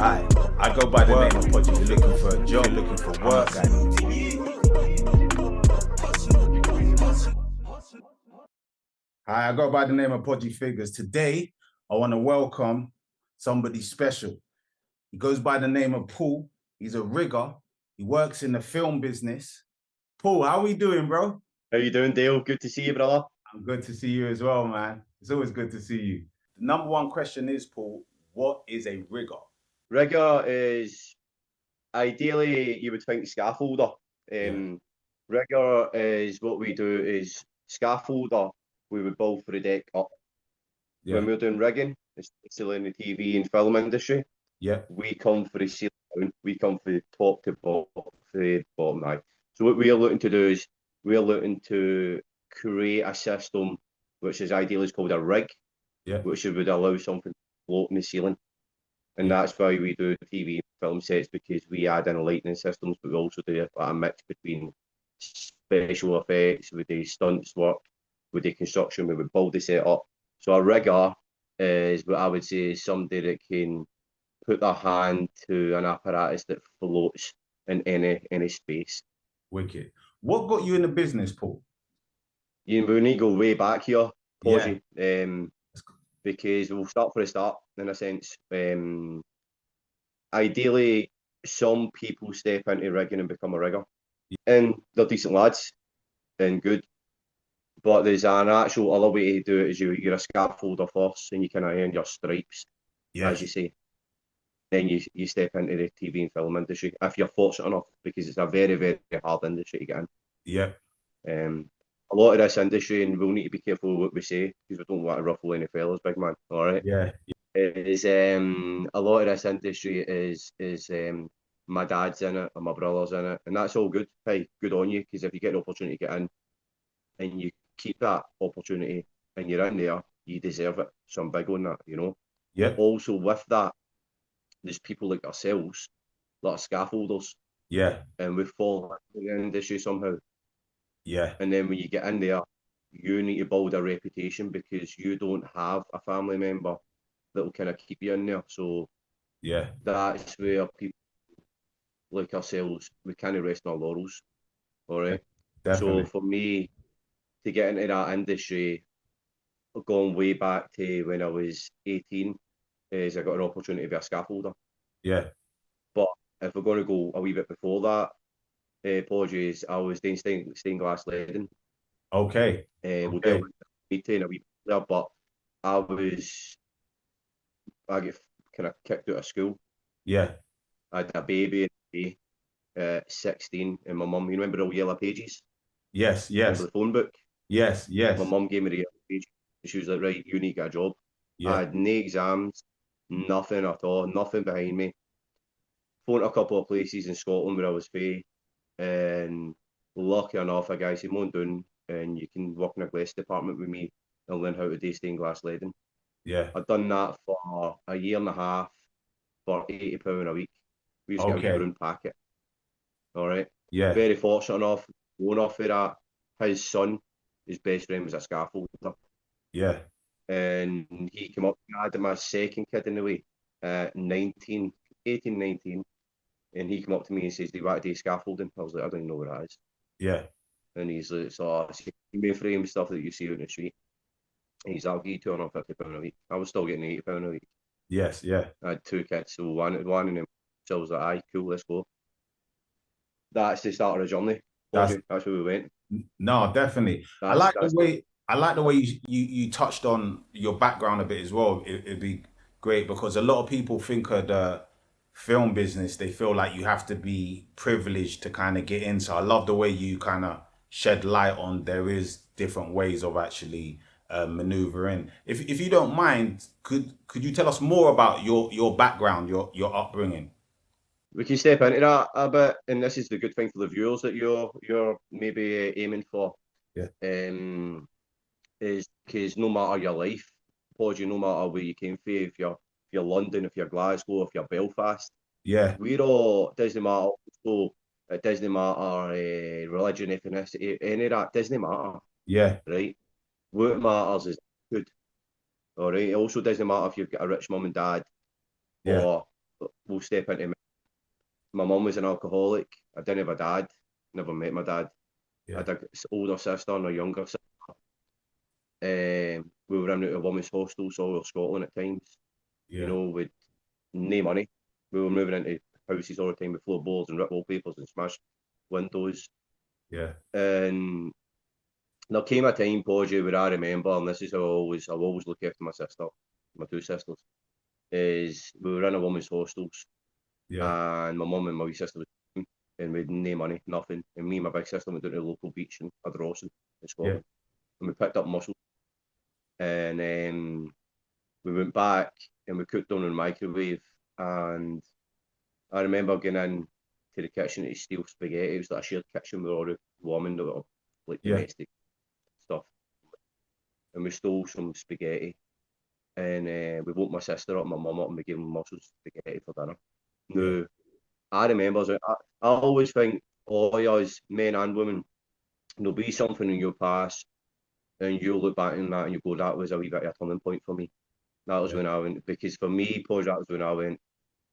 Hi, I go by the name of Podgy. You're looking for a job, looking for work. Hi, I go by the name of Podgy Figures. Today, I want to welcome somebody special. He goes by the name of Paul. He's a rigger. He works in the film business. Paul, how we doing, bro? How you doing, Dale? Good to see you, brother. I'm good to see you as well, man. It's always good to see you. The number one question is, Paul, what is a rigger? Rigger is ideally you would think scaffolder. Rigger is what we do is scaffolder. We would build for the deck up. When we're doing rigging, especially in the TV and film industry, we come for the ceiling down. We come for the top to bottom line. So what we are looking to do is we're looking to create a system which is ideally called a rig, which would allow something to float in the ceiling. And that's why we do TV and film sets, because we add in lightning systems, but we also do a mix between special effects with the stunts work, with the construction, we would build the set up. So a rigger is what I would say is somebody that can put their hand to an apparatus that floats in any space. Wicked. What got you in the business, Paul? We need to go way back here, Podgy, because we'll start for a start, in a sense. Ideally, some people step into rigging and become a rigger. And they're decent lads and good. But there's an actual other way to do it is you're a scaffolder first and you kind of earn your stripes, as you say. Then you step into the TV and film industry, if you're fortunate enough, because it's a very, very hard industry to get in. A lot of this industry, and we'll need to be careful what we say, because we don't want to ruffle any fellas, big man, all right? Is a lot of this industry is my dad's in it and my brother's in it, and that's all good. Hey, good on you, because if you get an opportunity to get in and you keep that opportunity and you're in there, you deserve it. So I'm big on that, you know. Also with that, there's people like ourselves that are scaffolders. And we fall into the industry somehow. And then when you get in there, you need to build a reputation, because you don't have a family member that will kind of keep you in there. So that's where people like ourselves, we kind of rest on our laurels. All right. So for me to get into that industry, going way back to when I was 18, is I got an opportunity to be a scaffolder. But if we're going to go a wee bit before that, apologies, I was doing stained glass leading. We'll deal with the meeting a wee bit there, but I get kind of kicked out of school. I had a baby at 16, and my mum, you remember the yellow pages? Remember the phone book? My mum gave me the yellow page. She was like, right, you need to get a job. I had no exams, nothing at all, nothing behind me. Phoned a couple of places in Scotland where I was free, and lucky enough, a guy said, "Come on down, and you can work in a glass department with me and learn how to do stained glass leading." I'd done that for a year and a half for £80 a week. We used to get a wee brown packet. All right. Very fortunate enough, going off of that, his son, his best friend was a scaffolder. And he came up, I had my second kid in the way, 18, 19. And he came up to me and says, "Do you want to do scaffolding?" I was like, "I don't even know what that is." And he's like, "So it's mainframe stuff that you see out in the street." And he's like, "I'll give you £250 a week." I was still getting £80 a week. I had two kids, so one of them, so I was like, "Aye, cool, let's go." That's the start of the journey. That's where we went. No, definitely. I like the way you touched on your background a bit as well. It'd be great, because a lot of people think of the film business, they feel like you have to be privileged to kind of get in. So I love the way you kind of shed light on there is different ways of actually maneuvering. If you don't mind, could you tell us more about your background, your upbringing? We can step into that a bit, and this is the good thing for the viewers that you're maybe aiming for. Is because no matter your life, Podgy, no matter where you came from, if you're London, if you're Glasgow, if you're Belfast, we're all, doesn't matter. So it doesn't matter religion, ethnicity, any of that doesn't matter. Right. What matters is good. All right. It also doesn't matter if you've got a rich mum and dad, or we'll step into me. My mum was an alcoholic. I didn't have a dad. Never met my dad. I had an older sister and a younger sister. We were in a women's hostel all over Scotland at times. You know, with no money. We were moving into houses all the time with floorboards and ripped wallpapers and smashed windows. Yeah. And there came a time, Podgy, where I remember, and this is how I'll always look after my sister, my two sisters, is we were in a women's hostels, and my mum and my wee sister was, and we had no money, nothing. And me and my big sister went down to the local beach in Ardrossan in Scotland, and we picked up mussels. And we went back and we cooked them in the microwave. And I remember going in to the kitchen to steal spaghetti. It was like a shared kitchen with all the women that were like domestic stuff. And we stole some spaghetti. And we woke my sister up, my mum up, and we gave them mussels spaghetti for dinner. Now, I remember, I always think, all us men and women, there'll be something in your past, and you'll look back on that and you go, that was a wee bit of a turning point for me. That was when I went, because for me, Podge, that was when I went,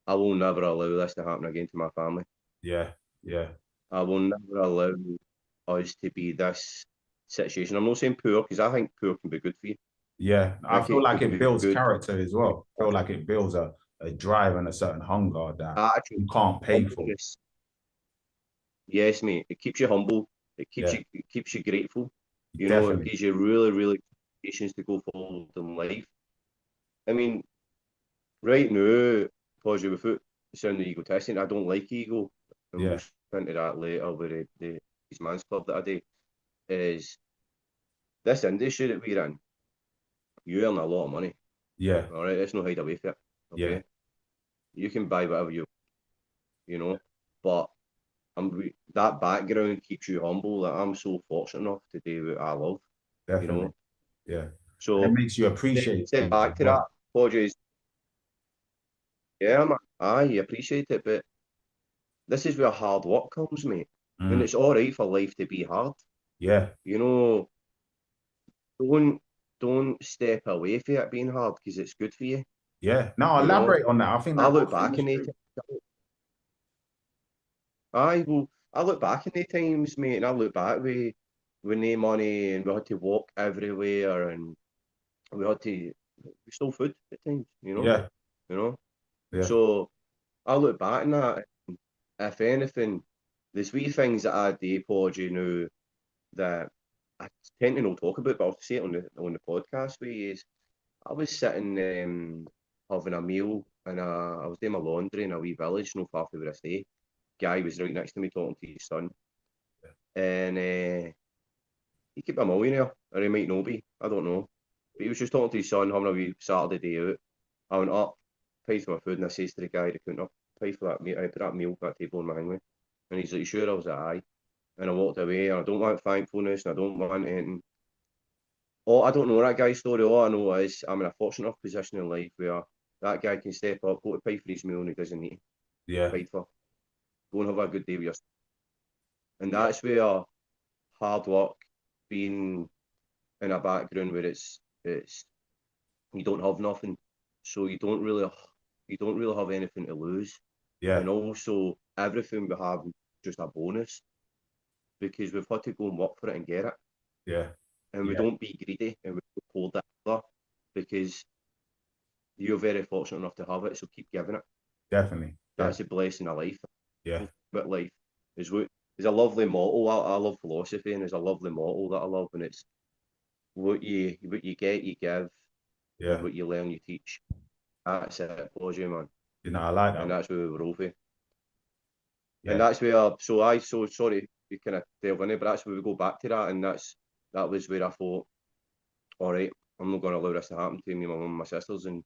I will never allow this to happen again to my family. Yeah, yeah. I will never allow us to be this situation. I'm not saying poor, because I think poor can be good for you. Yeah, I feel like it builds good character as well. I feel like it builds a drive and a certain hunger that you can't pay for. Yes, mate. It keeps you humble. It keeps you grateful. You know, Definitely. it gives you really, really patience to go forward in life. I mean, right now, Podgy, without sounding egotistic, I don't like ego. And we'll get into that later with his man's club that I do. Is this industry that we're in, you earn a lot of money. Yeah. All right, let's not hide away from it. Okay. Yeah. You can buy whatever you know, but that background keeps you humble. That I'm so fortunate enough to do what I love. Definitely. You know. Yeah. So it makes you appreciate step back to that, Podgy. Yeah, man. You appreciate it, but this is where hard work comes, mate. And it's all right for life to be hard. Yeah. You know, don't step away from it being hard, because it's good for you. Yeah. No, elaborate on that. I think that I look back in it. I look back in the times, mate, and I look back with no money, and we had to walk everywhere, and we stole food at times, you know. Yeah. You know. Yeah. So I look back on that. If anything, there's wee things that I do, Podgy, now that I tend to not talk about, but I'll say it on the podcast with you. Is I was sitting having a meal, and I was doing my laundry in a wee village not far from where I stay. Guy was right next to me talking to his son, and he could be a millionaire, or he might not be. I don't know, but he was just talking to his son, having a wee Saturday day out. I went up, paid for my food, and I says to the guy at the counter, "Pay for that meal, I put that meal, that table on my hangway." And he's like, "Sure?" I was like, "Aye." And I walked away, and I don't want thankfulness, and I don't want anything. Oh, I don't know that guy's story. All I know is I'm in a fortunate enough position in life where that guy can step up, go to pay for his meal, and he doesn't need to pay for. Go and have a good day with yourself. And that's where hard work, being in a background where it's you don't have nothing, so you don't really have anything to lose. Yeah. And also everything we have is just a bonus, because we've had to go and work for it and get it. Yeah. And we don't be greedy, and we don't hold that other, because you're very fortunate enough to have it, so keep giving it. Definitely. That's a blessing of life. Yeah. But life is a lovely motto. I love philosophy, and there's a lovely motto that I love, and it's what you get, you give, and what you learn, you teach. That's it, Podgy, man. You know, I like that. And that's where we were over. Yeah. And that's where, so sorry we kind of delve in it, but that's where we go back to that, and that was where I thought, all right, I'm not going to allow this to happen to me, my mum and my sisters. And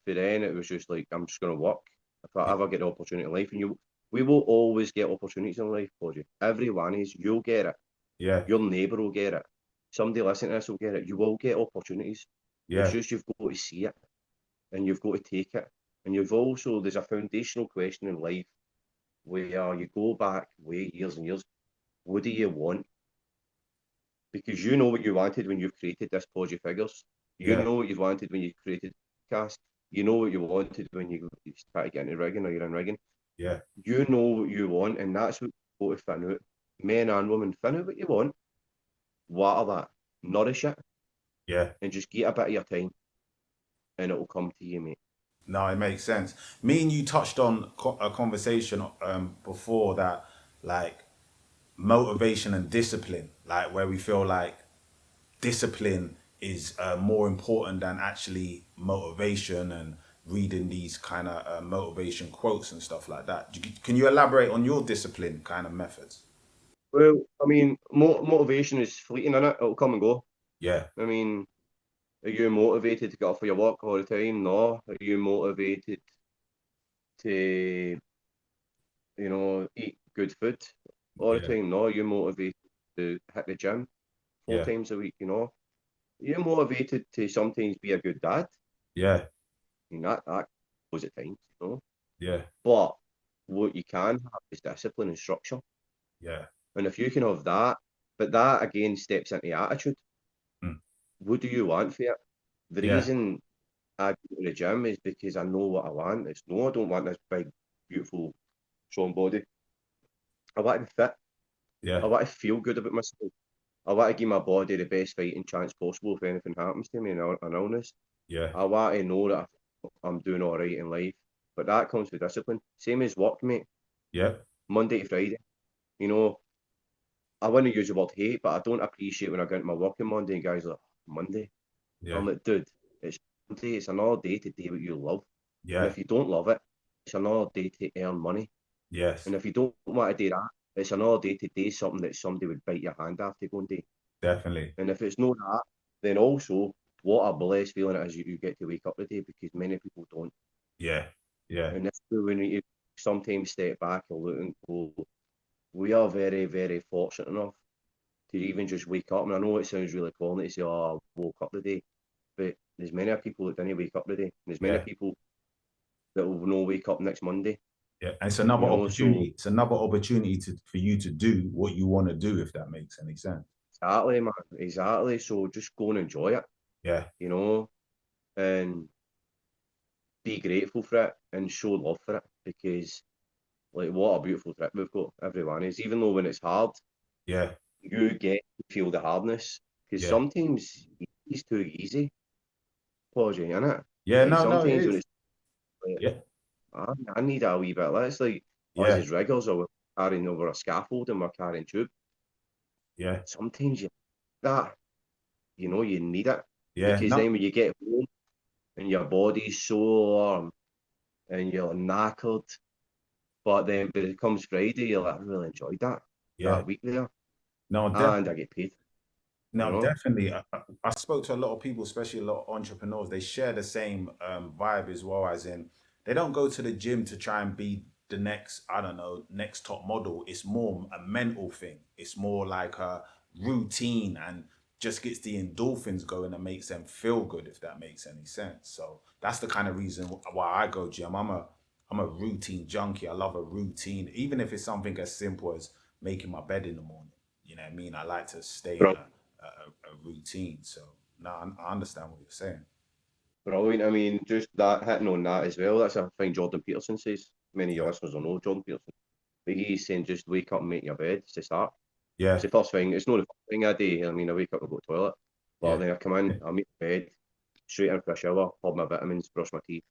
for then, it was just like, I'm just going to work. If I ever get the opportunity in life, and we will always get opportunities in life, Podgy. Every one is, you'll get it. Yeah. Your neighbour will get it. Somebody listening to this will get it. You will get opportunities. Yeah. It's just you've got to see it, and you've got to take it. And there's a foundational question in life where you go back way years and years. What do you want? Because you know what you wanted when you've created this Podgy Figures. You know what you wanted when you created Podcast. you know what you wanted when you start to get into rigging or you're in rigging. Yeah. You know what you want, and that's what you go to find out. Men and women, find out what you want, water that, nourish it, Yeah. and just get a bit of your time, and it will come to you, mate. No, it makes sense. Me and you touched on a conversation before that, like motivation and discipline, like where we feel like discipline is more important than actually motivation and reading these kind of motivation quotes and stuff like that. Can you elaborate on your discipline kind of methods? Well, I mean, motivation is fleeting, innit? It'll come and go. Yeah, I mean, are you motivated to get off for your work all the time? No. Are you motivated to, eat good food all the yeah, time? No. Are you motivated to hit the gym four yeah, times a week? Are you motivated to sometimes be a good dad? yeah, I mean, that goes at times. yeah, But what you can have is discipline and structure. yeah, And if you can have that, but that again steps into attitude. mm, What do you want for it? The yeah, reason I go to the gym is because I know what I want. It's no, I don't want this big, beautiful, strong body. I want to be fit. I yeah, want to feel good about myself. I want to give my body the best fighting chance possible if anything happens to me in an illness. yeah, I want to know that I'm doing all right in life. But that comes with discipline. Same as work, mate. yeah, Monday to Friday. You know, I wouldn't use the word hate, but I don't appreciate when I go into my work on Monday and guys are like, Monday. yeah, I'm like, dude, it's Monday. It's another day to do what you love. And yeah, if you don't love it, it's another day to earn money. yes, And if you don't want to do that, it's another day to do something that somebody would bite your hand off to go and do. definitely. And if it's not that, then also what a blessed feeling it is you get to wake up the day because many people don't. Yeah, yeah, And that's where we need to sometimes step back and look and go, we are very, very fortunate enough to even just wake up. And I know it sounds really corny to say, oh, I woke up today. But there's many people that didn't wake up today. There's many yeah, people that will not wake up next Monday. yeah. And it's another So opportunity. It's another opportunity for you to do what you want to do, if that makes any sense. exactly, man, exactly. So just go and enjoy it, Yeah, you know, and be grateful for it and show love for it because, like, what a beautiful trip we've got. Everyone is, even though when it's hard, yeah, you get to feel the hardness because yeah, sometimes it's too easy, Podgy, innit? yeah. Like No, no, it sometimes when is. it's like, Yeah, I need a wee bit less. Like us yeah, as riggers, or we're carrying over a scaffold and we're carrying tube. yeah, Sometimes that you need it yeah. because No, then when you get home and your body's sore and you're knackered, but then when it comes Friday, you're like, I really enjoyed yeah, that week there, no, and I get paid. You no, know, definitely. I spoke to a lot of people, especially a lot of entrepreneurs. They share the same vibe as well, as in they don't go to the gym to try and be the next, I don't know, next top model. It's more a mental thing. It's more like a routine and just gets the endorphins going and makes them feel good, if that makes any sense. So that's the kind of reason why I go gym. I'm a routine junkie. I love a routine, even if it's something as simple as making my bed in the morning. You know what I mean? I like to stay in a routine. So no, I understand what you're saying. brilliant. I mean, just that hitting on that as well. That's a thing Jordan Peterson says. Many of your Yeah, listeners will know Jordan Peterson, but he's saying just wake up and make your bed to start. It's yeah, the first thing. It's not the first thing I do. I mean, I wake up and go to the toilet, but yeah, then I come in, I make bed, straight in for a shower, pop my vitamins, brush my teeth.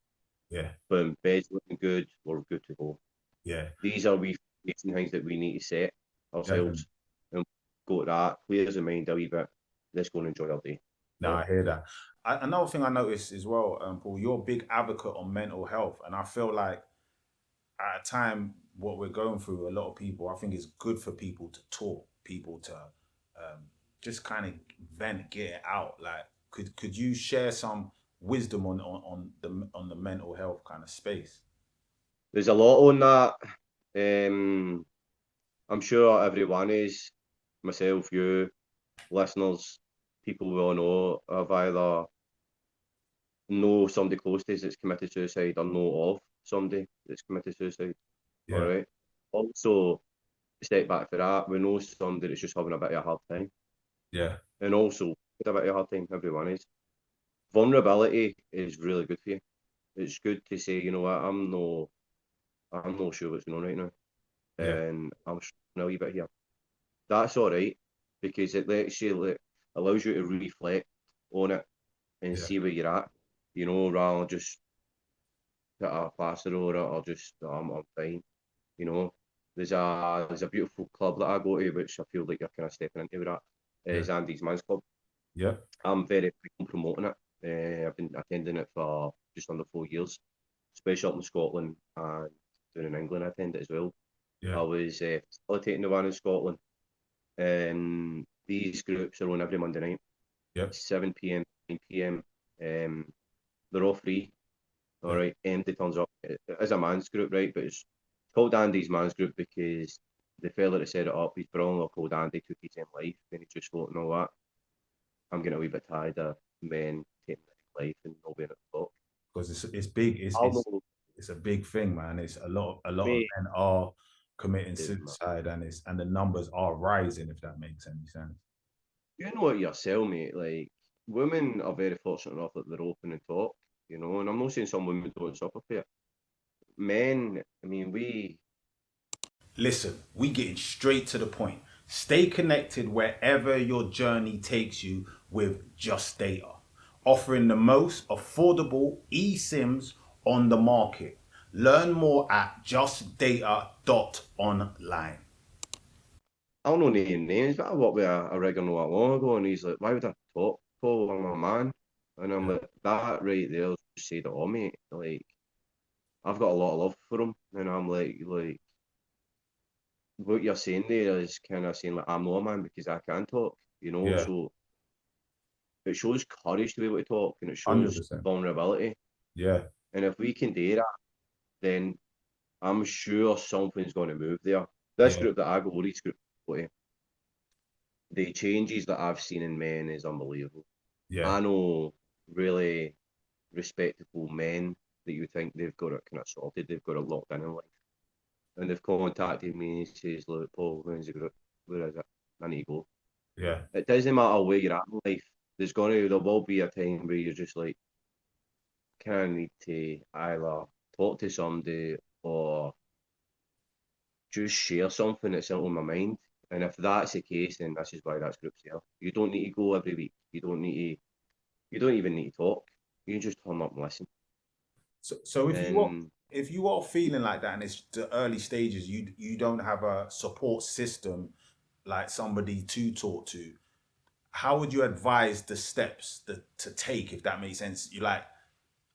yeah, Boom, bed's looking good. We're good to go. yeah, These are we things that we need to set definitely. ourselves and go to that. Clears the mind a wee bit. Let's go and enjoy our day. No, I hear that. Another thing I noticed as well, Paul, you're a big advocate on mental health, and I feel like at a time what we're going through, a lot of people, I think it's good for people to talk, people to just kind of vent, get it out. Like, could you share some wisdom on the mental health kind of space? There's a lot on that. Um, I'm sure everyone is, myself, you, listeners, people we all know have either know somebody close to us that's committed suicide or know of somebody that's committed suicide. All Yeah, right. Also, step back for that, we know somebody that's just having a bit of a hard time. yeah, And also, with a bit of a hard time, everyone is. Vulnerability is really good for you. it's good to say, you know what, I'm no sure what's going on right now, Yeah. and I'm struggling a wee bit here. That's all right, because it lets you, allows you to reflect on it and Yeah. see where you're at, you know, rather than just put a plaster over it or just, "Oh, I'm fine," you know. There's a beautiful club that I go to, which I feel like you're kind of stepping into with that, Yeah. is Andy's Man's Club. Yeah. I'm very big on promoting it. I've been attending it for just under 4 years, especially up in Scotland and down in England. I attend it as well. Yeah. I was facilitating the one in Scotland. These groups are on every Monday night, Yeah. 7 p.m., 9 p.m. They're all free. All Yeah. right, empty turns up. It is a man's group, right? But it's called Andy's Man's Group because the fella that set it up, his brother called Andy, took his own life, and he just thought, you know what? I'm getting a wee bit tired of men taking their life and not being able to talk. Because it's big. I'll know, It's a big thing, man. It's a lot of mate, men are committing it is, man. suicide, and the numbers are rising. If that makes any sense. You know it yourself, mate. Like, women are very fortunate enough that they're open and talk, you know, and I'm not saying some women don't suffer for it. Men, I mean, Listen, we getting straight to the point. Stay connected wherever your journey takes you with Just Data, offering the most affordable eSIMs on the market. Learn more at justdata.online. I'll not name names, but I worked with a rigger not long ago, and he's like, why would I talk to my man? And I'm Yeah, like, that right there just said it all, mate. Like, I've got a lot of love for him, and I'm like, what you're saying there is kind of saying, like, I'm not a man because I can talk, you know? yeah, So it shows courage to be able to talk, and it shows 100%. vulnerability. Yeah, And if we can do that, then I'm sure something's going to move there. This yeah, group that I go, each group I go to, the changes that I've seen in men is unbelievable. yeah, I know really respectable men that you think they've got it kind of sorted, they've got it locked in life. And they've contacted me and says, look, Paul, when's the group? Where is it? I need to go. yeah, It doesn't matter where you're at in life. There will be a time where you're just like, kind of need to either talk to somebody or just share something that's on my mind. And if that's the case, then this is why that's group's there. You don't need to go every week. You don't even need to talk. You can just turn up and listen. So And if you are feeling like that and it's the early stages, you don't have a support system like somebody to talk to, how would you advise the steps to take, if that makes sense? You like,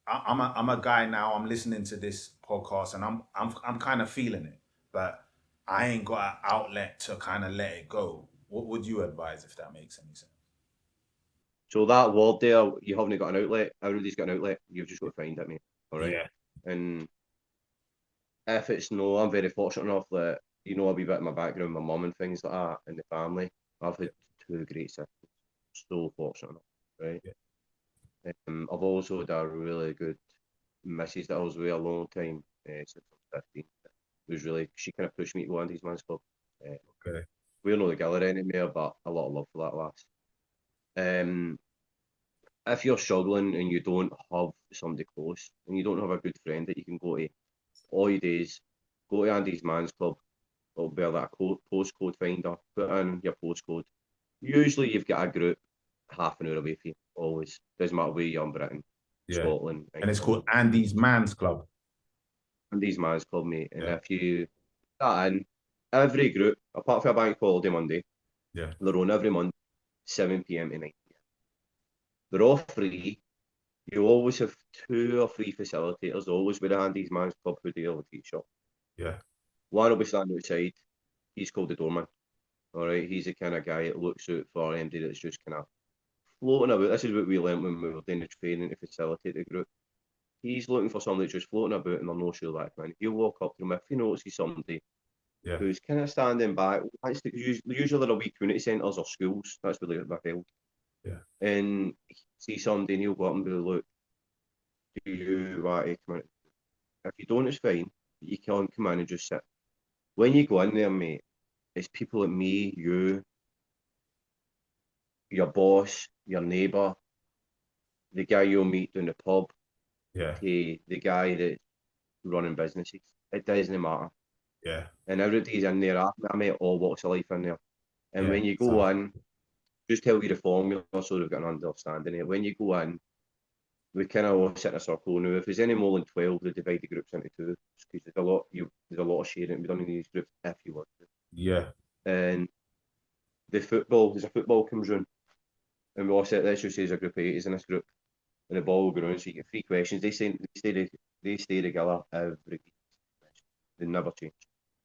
I'm a guy now. I'm listening to this podcast, and I'm kind of feeling it, but I ain't got an outlet to kind of let it go. What would you advise, if that makes any sense? so that word there, you haven't got an outlet. Everybody's got an outlet. You've just got to find it, mate. All right. Yeah, And if it's no, I'm very fortunate enough that you know a wee bit of my background, my mum and things like that, and the family. I've had two great sisters. So fortunate enough, right? yeah, I've also had a really good missus that I was with a long time since I was 15. It was really, she kind of pushed me to go Andy's Man's Club. Uh, okay, we're not together anymore, but a lot of love for that lass. Um, if you're struggling and you don't have somebody close and you don't have a good friend that you can go to, all your days, go to Andy's Man's Club. It'll be like a postcode finder. Put in your postcode. Usually you've got a group half an hour away from you. Always. Doesn't matter where you're in Britain, yeah. Scotland, And it's England. called Andy's Man's Club. Andy's Man's Club, mate. And Yeah, if you that in, every group, apart from a bank holiday Monday, yeah, they're on every Monday, 7 p.m. to 9 p.m. They're all free. You always have 2 or 3 facilitators, always with a Andy's Man's Club hoodie or t-shirt. yeah, One will be standing outside. He's called the doorman. All right, he's the kind of guy that looks out for anybody that's just kind of floating about. This is what we learned when we were doing the training to facilitate the group. He's looking for somebody that's just floating about and they're not sure that man. He'll walk up to him if he notices somebody yeah, who's kind of standing back. Usually there will be community centres or schools. That's where they're held. yeah, And he see somebody and he'll go up and be like, look, do you want to come in? If you don't, it's fine. You can come in and just sit. When you go in there, mate, it's people like me, you, your boss, your neighbour, the guy you'll meet down the pub, Yeah. to the guy that's running businesses. It doesn't matter. Yeah. And everybody's in there. I met all walks of life in there. And Yeah. when you go in, just tell you the formula so they've got an understanding of it. When you go in, we kind of all sit in a circle. Now, if there's any more than 12, they divide the groups into two because there's a lot of sharing to be done in these groups if you want to. Yeah. And there's a football comes round, and we all sit. Let's just say there's a group of 80s in this group, and the ball will go round. So you get 3 questions. They stay together every week. They never change.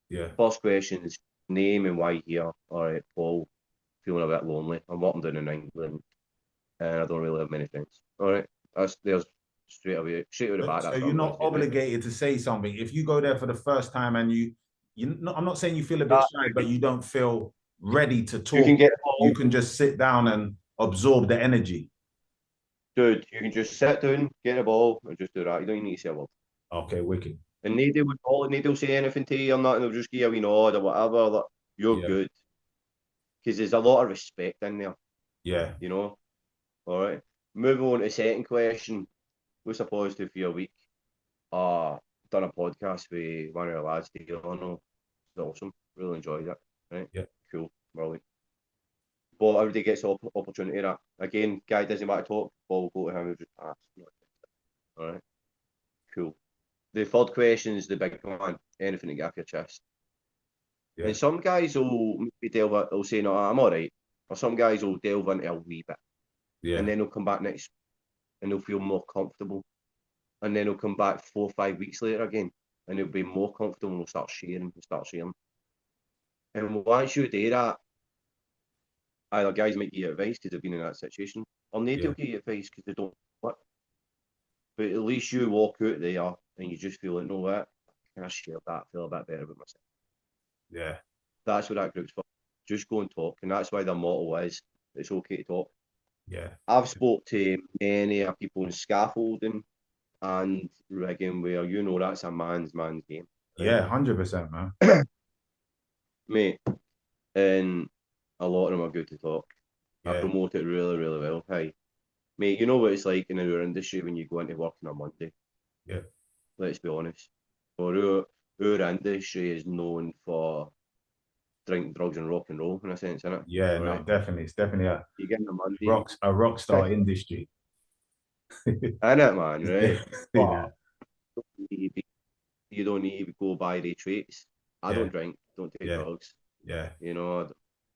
Yeah. First question is name and why here. All right, Paul, feeling a bit lonely. I'm walking down in England, and I don't really have many friends. All right, there's straight out the back. So That's what you're I'm going to not say. Right? obligated to say something. If you go there for the first time and I'm not saying you feel a bit shy, but you don't feel ready to You can talk. get the ball. You can just sit down and absorb the energy. Dude, you can just sit down, get the ball, and just do that. You don't even need to say a word. Okay, wicked. And neither say anything to you or nothing. They'll just give you a wee nod or whatever. Like, you're good. Because there's a lot of respect in there. Yeah. You know? All right. Moving on to the second question. What's a positive for your week? Done a podcast with one of the lads, Delano. It's awesome. Really enjoyed it. Right? Yeah. Cool. Brilliant. But everybody gets the opportunity that. Again, guy doesn't want to talk, ball will go to him and just pass. All right. Cool. The third question is the big one. Anything to get off your chest. Yeah. And some guys will maybe will say, no, I'm all right. Or some guys will delve into a wee bit. Yeah. And then they'll come back next and they'll feel more comfortable. And then they'll come back 4 or 5 weeks later again and they'll be more comfortable and they'll start sharing. And once you do that, either guys might give you advice because they've been in that situation, or they'll give you advice because they don't know it. But at least you walk out there and you just feel like, no, what? Can I share that? Feel a bit better about myself. Yeah. That's what that group's for. Just go and talk. And that's why their motto is, it's okay to talk. Yeah. I've spoke to many people in scaffolding and rigging where, you know, that's a man's game. Right? Yeah, 100%, man. Mate, and a lot of them are good to talk. Yeah. I promote it really, really well. Hey, mate, you know what it's like in our industry when you go into work on a Monday? Yeah. Let's be honest. Our industry is known for drinking, drugs, and rock and roll in a sense, isn't it? Yeah, right? No, definitely. It's definitely you get in a Monday, a rock star industry. Isn't it, man? Right? Yeah. You don't need to go by the traits. I don't drink, don't take drugs. Yeah. You know, I'm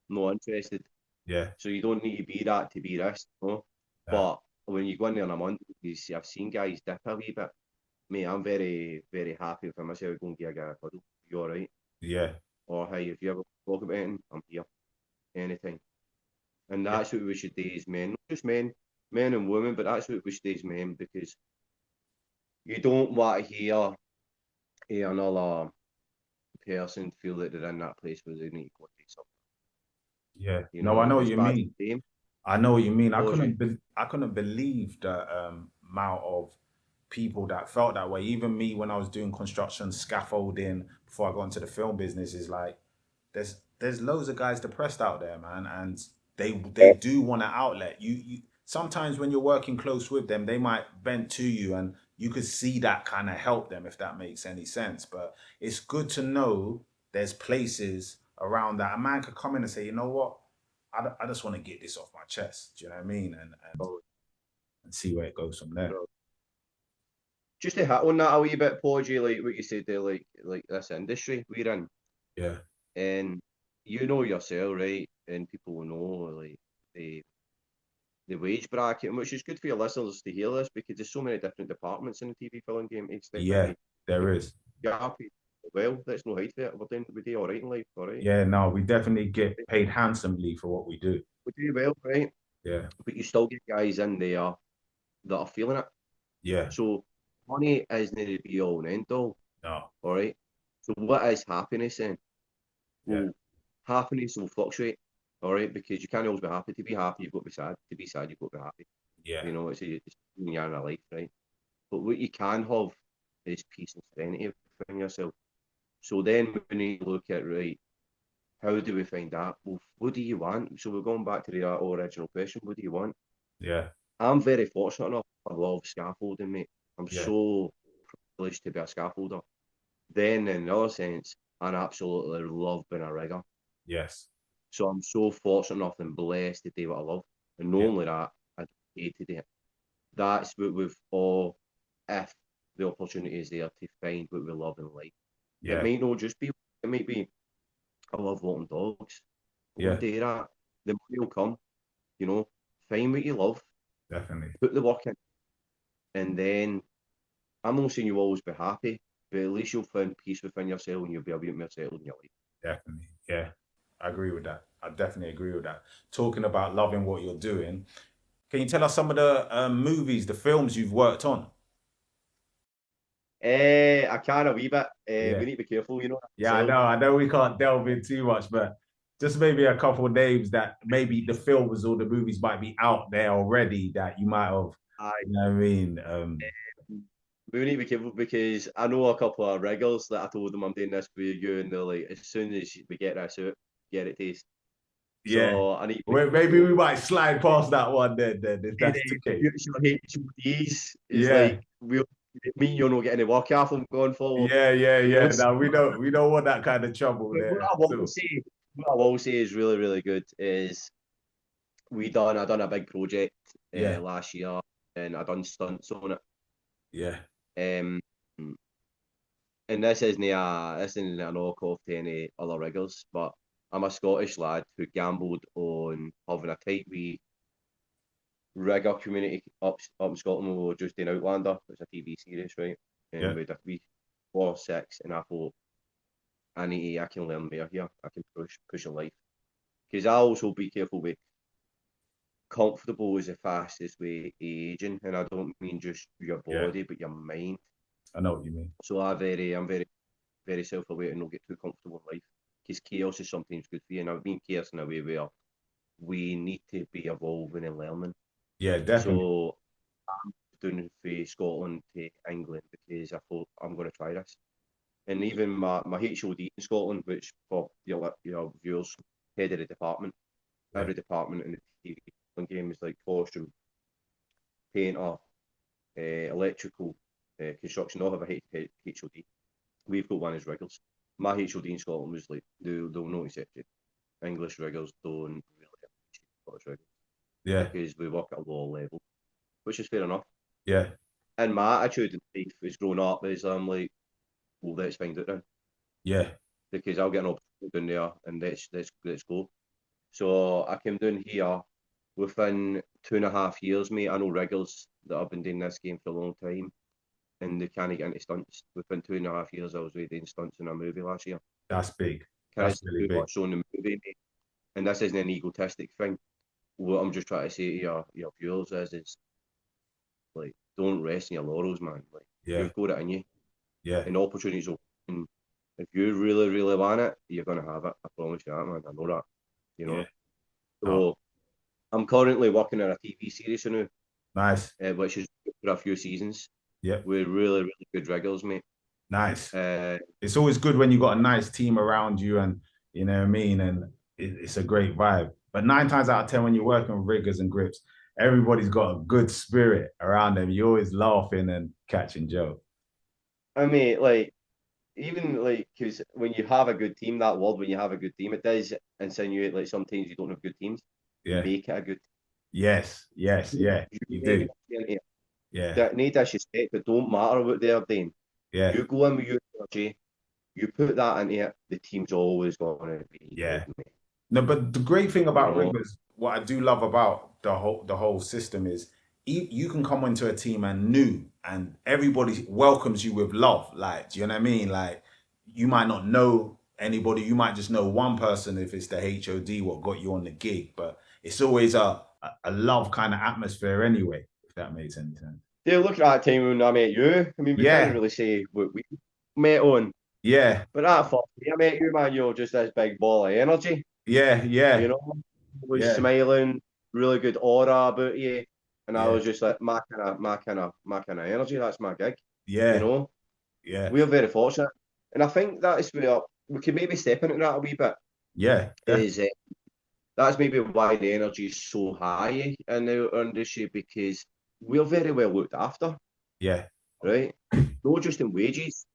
not interested. Yeah. So you don't need to be that to be this, you know? But when you go in there on a Monday, you see, I've seen guys dip a wee bit. Mate, I'm very, very happy with myself. Go and give a guy a cuddle. You all right? Yeah. Or hey, if you ever talk about anything, I'm here. Anytime. And that's what we should do as men. Not just men and women, but that's what we should do as men, because you don't want to hear another person feel that they're in that place where they need to go and do something. Yeah. You know, I know what you mean. I know what you mean. I couldn't believe the amount of people that felt that way. Even me, when I was doing construction, scaffolding, before I got into the film business, is like there's loads of guys depressed out there, man, and they do want an outlet. You sometimes when you're working close with them, they might bend to you, and you could see that kind of help them, if that makes any sense. But it's good to know there's places around that a man could come in and say, you know what, I just want to get this off my chest. Do you know what I mean? And see where it goes from there. Just to hit on that a wee bit, Podgy, like what you said there, like this industry we're in. Yeah. And you know yourself, right? And people will know like the wage bracket, which is good for your listeners to hear this, because there's so many different departments in the TV film game. Yeah, there is. Yeah, well, let's no hide for it. We do all right in life, all right? Yeah, no, we definitely get paid handsomely for what we do. We do well, right? Yeah. But you still get guys in there that are feeling it. Yeah. So money isn't the be all and end all. No. All right. So what is happiness then? Well, happiness will fluctuate. All right, because you can't always be happy. To be happy, you've got to be sad. To be sad, you've got to be happy. Yeah. You know, it's in your life, right? But what you can have is peace and serenity within yourself. So then when you look at, right, how do we find that? Well, what do you want? So we're going back to the original question. What do you want? Yeah. I'm very fortunate enough. I love scaffolding, mate. I'm Yeah. so privileged to be a scaffolder. Then, in another sense, I absolutely love being a rigger. Yes. So I'm so fortunate enough and blessed to do what I love. And not Yeah. only that, I get to do it. That's what we've all, if the opportunity is there to find what we love in life. It Yeah. might not just be, it might be, I love walking dogs. Go and Yeah. do that. The money will come, you know. Find what you love, Definitely. put the work in, and then I'm not saying you'll always be happy, but at least you'll find peace within yourself and you'll be a bit more settled in your life. Definitely. Yeah. I agree with that. I definitely agree with that. Talking about loving what you're doing, can you tell us some of the movies, the films you've worked on? I can a wee bit. Yeah. We need to be careful, you know. Yeah, I So know. I know we can't delve in too much, but just maybe a couple of names that maybe the films or the movies might be out there already that you might have, I you know what I mean? we need to be careful because I know a couple of riggers that I told them I'm doing this for you, and they're like, as soon as we get this out, get it taste. Yeah. So I need to be Maybe careful. we might slide past that one then if And that's the case. your HODs is Yeah. like me and you're not getting any work off them going forward. Yeah. You know, Now we don't want that kind of trouble but there. So what I will say is really, really good is I done a big project yeah, last year and I done stunts on it. yeah, Um, and this isn't a knock off to any other riggers, but I'm a Scottish lad who gambled on having a tight wee rigger community up in Scotland. We were just in Outlander. It's a TV series, right? And yeah, we had a wee 4 or 6, and I thought I can learn more here. I can push in life because I also be careful with comfortable is the fastest way aging, and I don't mean just your yeah. body but your mind. I know what you mean. So I'm very self-aware and not get too comfortable in life because chaos is sometimes good for you. And I've been chaos in a way where we need to be evolving and learning. Yeah, definitely. So I'm doing for Scotland to England because I thought I'm going to try this. And even my HOD in Scotland, which for your viewers, head of the department, Yeah, every department in the TV game is like costume, painter, electrical, construction, all have a HOD. We've got one as riggers. My HOD in Scotland was like, they'll not accept it. English riggers don't really appreciate Scottish riggers yeah, because we work at a lower level, which is fair enough. yeah, And my attitude in life is growing up is I'm like, well, let's find it then yeah, because I'll get an opportunity down there and let's go. So I came down here within 2.5 years, mate. I know riggers that have been doing this game for a long time and they can't get into stunts. Within 2.5 years, I was already doing stunts in a movie last year. that's big. Can I That's say really too big. much on the movie, mate? And this isn't an egotistic thing. What I'm just trying to say to your viewers is like, don't rest in your laurels, man. Like, Yeah, you've got it in you, yeah, and opportunities will. And if you really, really want it, you're gonna have it. I promise you that, man. I know that. You yeah. know. Oh, So I'm currently working on a TV series now, nice. which is for a few seasons Yep, with really, really good riggers, mate. nice. Uh, It's always good when you got a nice team around you and you know what I mean, and it's a great vibe. But 9 times out of 10, when you're working with riggers and grips, everybody's got a good spirit around them. You're always laughing and catching jokes. I mean, like even like because when you have a good team, that word when you have a good team, it does insinuate like sometimes you don't have good teams. Yeah. Make it a good Yes, team. yeah, You you make do. it into it. Yeah, No disrespect, but don't matter what they're doing. yeah, You go in with your energy, you put that into it, the team's always going to be good, yeah. mate. No, but the great thing You about know, riggers, what I do love about the whole system is you can come into a team and new, and everybody welcomes you with love. Like, do you know what I mean? Like, you might not know anybody, you might just know one person if it's the HOD what got you on the gig, but it's always a love kind of atmosphere anyway, if that makes any sense. they look at that time when I met you. I mean, we can't Yeah, really say what we met on, yeah, but that first day I met you, man, you're just this big ball of energy. yeah, You yeah, know, was yeah, smiling, really good aura about you, and I yeah, was just like my kind of energy. That's my gig. You yeah, know, yeah, we're very fortunate, and I think that is where we can maybe step into that a wee bit. yeah, Is that's maybe why the energy is so high in the industry because we're very well looked after. yeah, right? Not just in wages,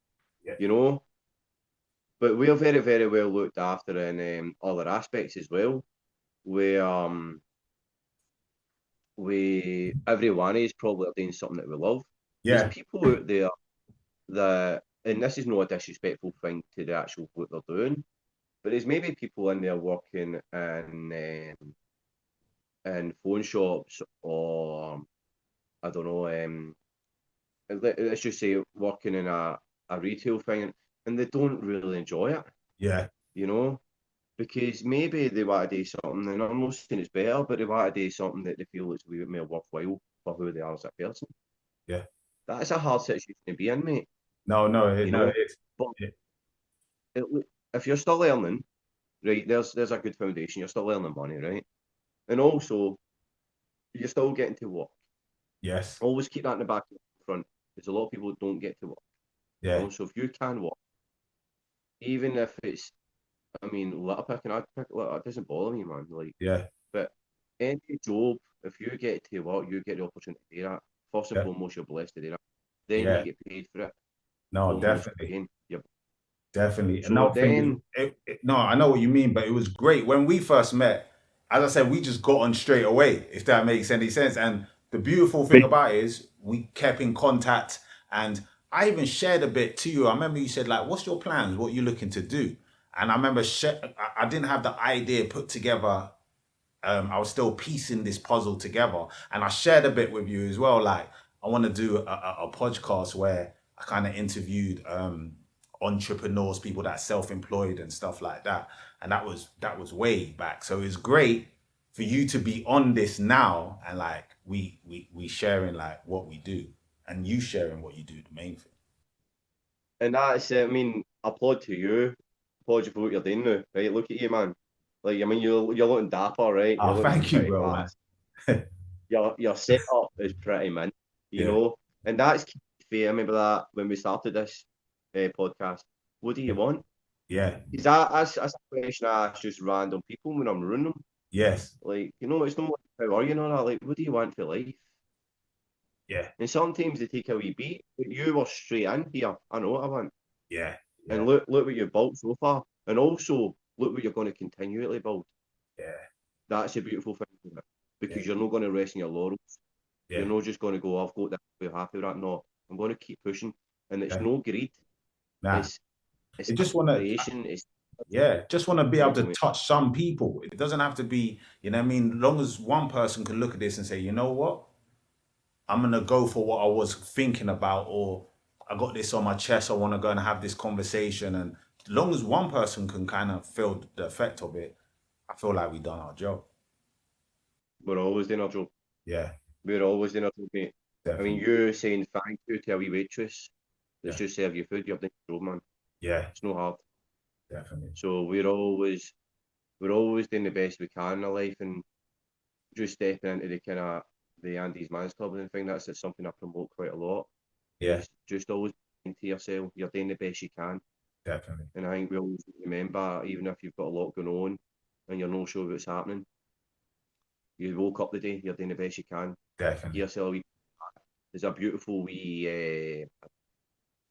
Yeah. you know, but we're very, very well looked after in other aspects as well. We everyone is probably doing something that we love. There's Yeah. people out there that, and this is not a disrespectful thing to the actual what they're doing, but there's maybe people in there working in phone shops, or I don't know, let's just say working in a retail thing, and they don't really enjoy it, Yeah. you know, because maybe they want to do something, and I'm not saying it's better, but they want to do something that they feel is a wee bit more worthwhile for who they are as a person. Yeah. That's a hard situation to be in, mate, No, no, you no, know. But it, if you're still learning, right, there's a good foundation. You're still earning money, right? And also, you're still getting to work. yes. Always keep that in the back of the front, because a lot of people don't get to work, you Yeah. know. So if you can work, even if it's, I mean, litter picking, I'd pick litter. It doesn't bother me, man. Like, Yeah. but any job, if you get to work, you get the opportunity to do that. First and Yeah. foremost, you're blessed to do that. Then you Yeah. get paid for it. No, Foremost definitely. again. Yep. Definitely. So Another thing is, then, no, I know what you mean, but it was great when we first met. As I said, we just got on straight away, if that makes any sense. And the beautiful thing about it is we kept in contact, and I even shared a bit to you. I remember you said like, "What's your plans? What you looking to do?" And I remember I didn't have the idea put together. I was still piecing this puzzle together, and I shared a bit with you as well. Like, I want to do a podcast where I kind of interviewed entrepreneurs, people that are self-employed and stuff like that. And that was way back. So it's great for you to be on this now, and like we sharing like what we do, and you sharing what you do. The main thing. and that's it. I mean, applaud to you. Applaud you for what you're doing now, right? Look at you, man. Like, I mean, you're looking dapper, right? You're Oh, looking thank you, pretty bro, man. class. Your setup is pretty mint, you Yeah, know, and that's key. I remember that when we started this podcast. What do you want? yeah, Because that's a question I ask just random people when I'm running them. yes, Like, you know, it's not like, how are you, and all that. Like, what do you want for life? yeah, And sometimes they take a wee beat, but you were straight in here. I know what I want. yeah, And yeah, look what you've built so far. And also, look what you're going to continually build. yeah, That's a beautiful thing of it. yeah, Because you're not going to rest in your laurels. You're yeah. not just going to go, I've got that, we're happy with that. No, I'm going to keep pushing. And it's Yeah. no greed. Nah, It's it's I just want to. aspiration. It's Yeah, just want to be there able you to go, mate. touch some people. It doesn't have to be, you know what I mean? Long as one person can look at this and say, you know what? I'm gonna go for what I was thinking about, or I got this on my chest. I want to go and have this conversation. And long as one person can kind of feel the effect of it, I feel like we've done our job. We're always doing our job. Yeah, We're always doing our job, mate. I mean, definitely. you saying thank you to a wee waitress that's Yeah, just served you food, you've done your job, man. yeah, It's no hard. definitely. So we're always doing the best we can in our life, and just stepping into the kind of the Andy's Man's Club and thing. That's something I promote quite a lot. Yeah, Is just always think to yourself, you're doing the best you can. definitely. And I think we always remember, even if you've got a lot going on and you're not sure what's happening, you woke up the day, you're doing the best you can. Give Definitely. yourself there's a beautiful wee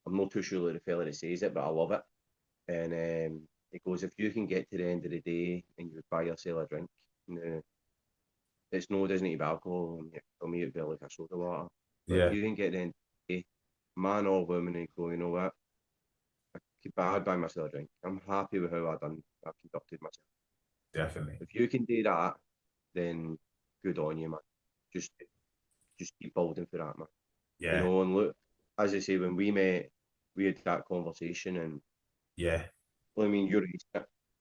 I'm not too sure the fella that says it, but I love it. And it goes, if you can get to the end of the day and you buy yourself a drink, no, it's no, it doesn't need to be alcohol. For me, it'd be like a soda water. But if Yeah, you can get to the end of the day, man or woman, and go, you know what, I'd buy myself a drink. I'm happy with how I've conducted myself. definitely. If you can do that, then good on you, man. Just just keep building for that, man. You Yeah, know, and look, as I say, when we met, we had that conversation, and yeah. well, I mean,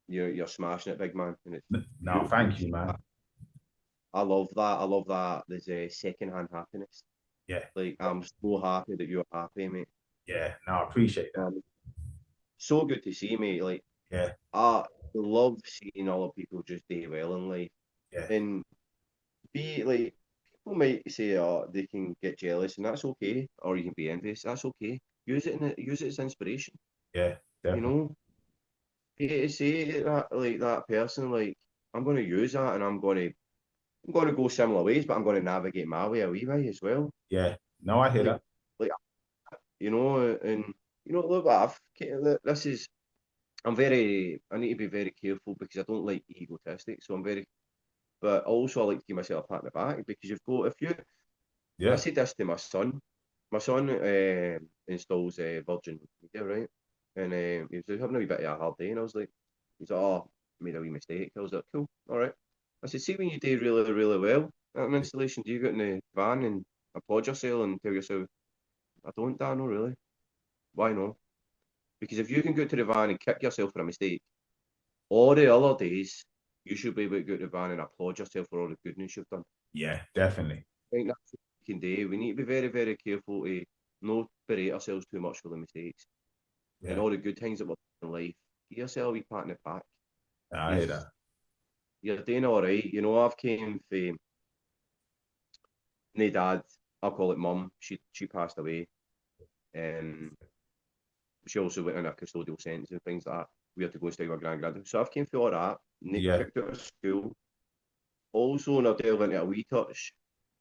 you're smashing it, big man, and it's No, beautiful to thank you, see that. man. I love that. I love that. There's a second-hand happiness. Yeah, Like, I'm so happy that you're happy, mate. yeah. No, I appreciate that. So good to see, mate. Like, Yeah, I love seeing other people just do well in life, yeah, and be like, people might say, oh, they can get jealous, and that's okay, or you can be envious. That's okay. Use it as inspiration. yeah, You definitely. know, say that like that person, like, I'm going to use that, and I'm going to go similar ways, but I'm going to navigate my way a wee way as well. Yeah. No, I hear Like, that. like you know, and you know, look, I need to be very careful because I don't like egotistic, so but also I like to give myself a pat on the back because I Yeah. said this to my son. My son installs Virgin Media, right? And he was having a wee bit of a hard day, and I was like, he's like, oh, made a wee mistake. I was like, cool, all right. I said, see when you do really, really well at an installation, do you get in the van and applaud yourself and tell yourself, I don't, Dad, no, really. Why not? Because if you can go to the van and kick yourself for a mistake, all the other days, you should be able to go to the van and applaud yourself for all the goodness you've done. Yeah, definitely. I think that's what we can do. We need to be very, very careful to not berate ourselves too much for the mistakes and Yeah. all the good things that we've done in life. Give yourself a wee pat in the back. I hear You've, that. you're doing all right. You know, I've came from my dad. I'll call it mum. She passed away. She also went in a custodial sentence and things like that. We had to go and stay with our granddad. So I've came through all that. Yeah. Kicked out of school. Also, and I'll delve into a wee touch.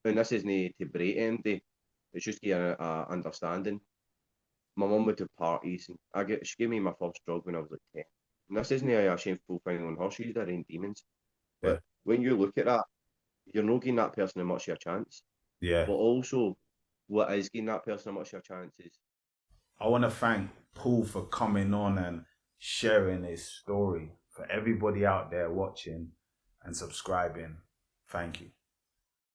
And this isn't to berate anybody. It's just to get a understanding. My mum would have parties, and she gave me my first drug when I was like 10. And this isn't a shameful thing on her, she's her own demons. Yeah. But when you look at that, you're not giving that person a much of a chance. Yeah. But also, what is giving that person a much of a chance is. I want to thank Paul for coming on and sharing his story. For everybody out there watching and subscribing, thank you.